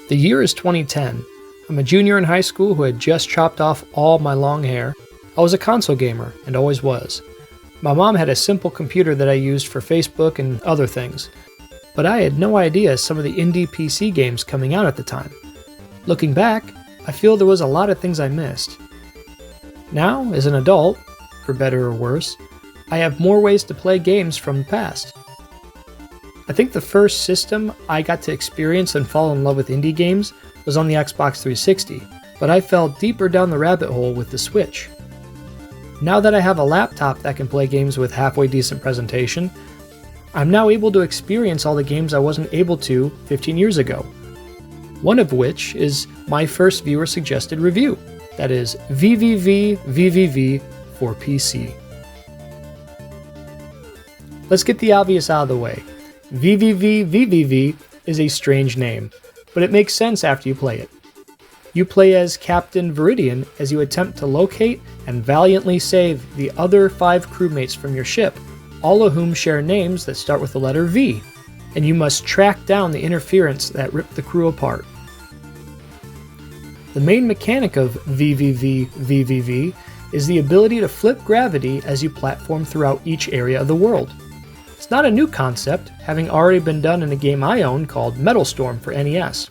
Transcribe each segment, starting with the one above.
The year is 2010. I'm a junior in high school who had just chopped off all my long hair. I was a console gamer, and always was. My mom had a simple computer that I used for Facebook and other things, but I had no idea some of the indie PC games coming out at the time. Looking back, I feel there was a lot of things I missed. Now, as an adult, for better or worse, I have more ways to play games from the past. I think the first system I got to experience and fall in love with indie games was on the Xbox 360, but I fell deeper down the rabbit hole with the Switch. Now that I have a laptop that can play games with halfway decent presentation, I'm now able to experience all the games I wasn't able to 15 years ago. One of which is my first viewer-suggested review, that is VVVVVV for PC. Let's get the obvious out of the way. VVVVVV is a strange name, but it makes sense after you play it. You play as Captain Viridian as you attempt to locate and valiantly save the other 5 crewmates from your ship, all of whom share names that start with the letter V, and you must track down the interference that ripped the crew apart. The main mechanic of VVVVVV is the ability to flip gravity as you platform throughout each area of the world. It's not a new concept, having already been done in a game I own called Metal Storm for NES.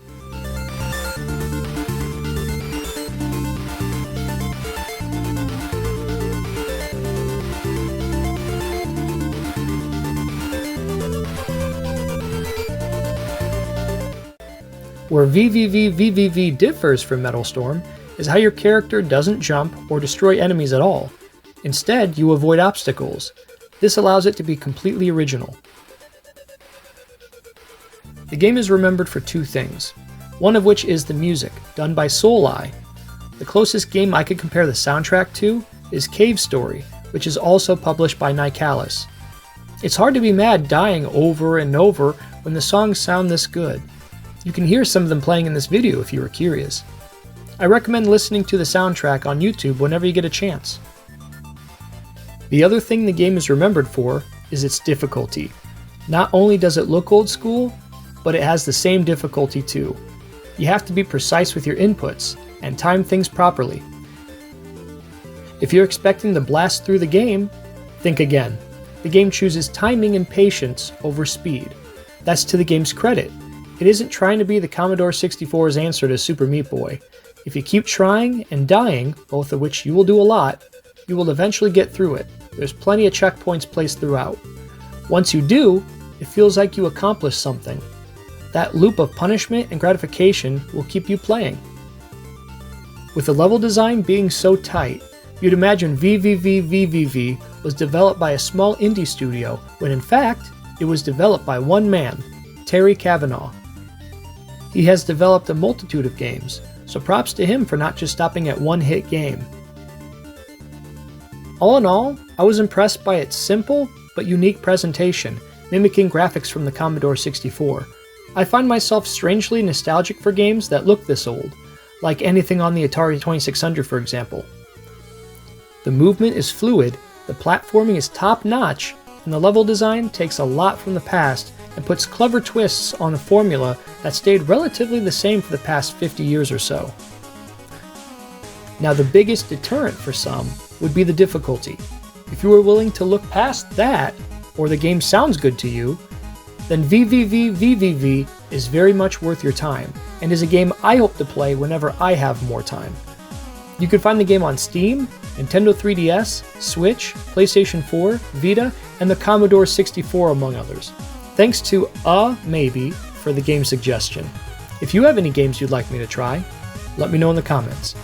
Where VVVVVV differs from Metal Storm is how your character doesn't jump or destroy enemies at all. Instead, you avoid obstacles. This allows it to be completely original. The game is remembered for 2 things, one of which is the music, done by Soul-Eye. The closest game I could compare the soundtrack to is Cave Story, which is also published by Nicalis. It's hard to be mad dying over and over when the songs sound this good. You can hear some of them playing in this video if you are curious. I recommend listening to the soundtrack on YouTube whenever you get a chance. The other thing the game is remembered for is its difficulty. Not only does it look old school, but it has the same difficulty too. You have to be precise with your inputs and time things properly. If you're expecting to blast through the game, think again. The game chooses timing and patience over speed. That's to the game's credit. It isn't trying to be the Commodore 64's answer to Super Meat Boy. If you keep trying and dying, both of which you will do a lot, you will eventually get through it. There's plenty of checkpoints placed throughout. Once you do, it feels like you accomplished something. That loop of punishment and gratification will keep you playing. With the level design being so tight, you'd imagine VVVVVV was developed by a small indie studio, when in fact, it was developed by one man, Terry Cavanaugh. He has developed a multitude of games, so props to him for not just stopping at one hit game. All in all, I was impressed by its simple but unique presentation, mimicking graphics from the Commodore 64. I find myself strangely nostalgic for games that look this old, like anything on the Atari 2600 for example. The movement is fluid, the platforming is top-notch, and the level design takes a lot from the past and puts clever twists on a formula that stayed relatively the same for the past 50 years or so. Now the biggest deterrent for some would be the difficulty. If you are willing to look past that, or the game sounds good to you, then VVVVVV is very much worth your time, and is a game I hope to play whenever I have more time. You can find the game on Steam, Nintendo 3DS, Switch, PlayStation 4, Vita, and the Commodore 64 among others. Thanks to Maybe for the game suggestion. If you have any games you'd like me to try, let me know in the comments.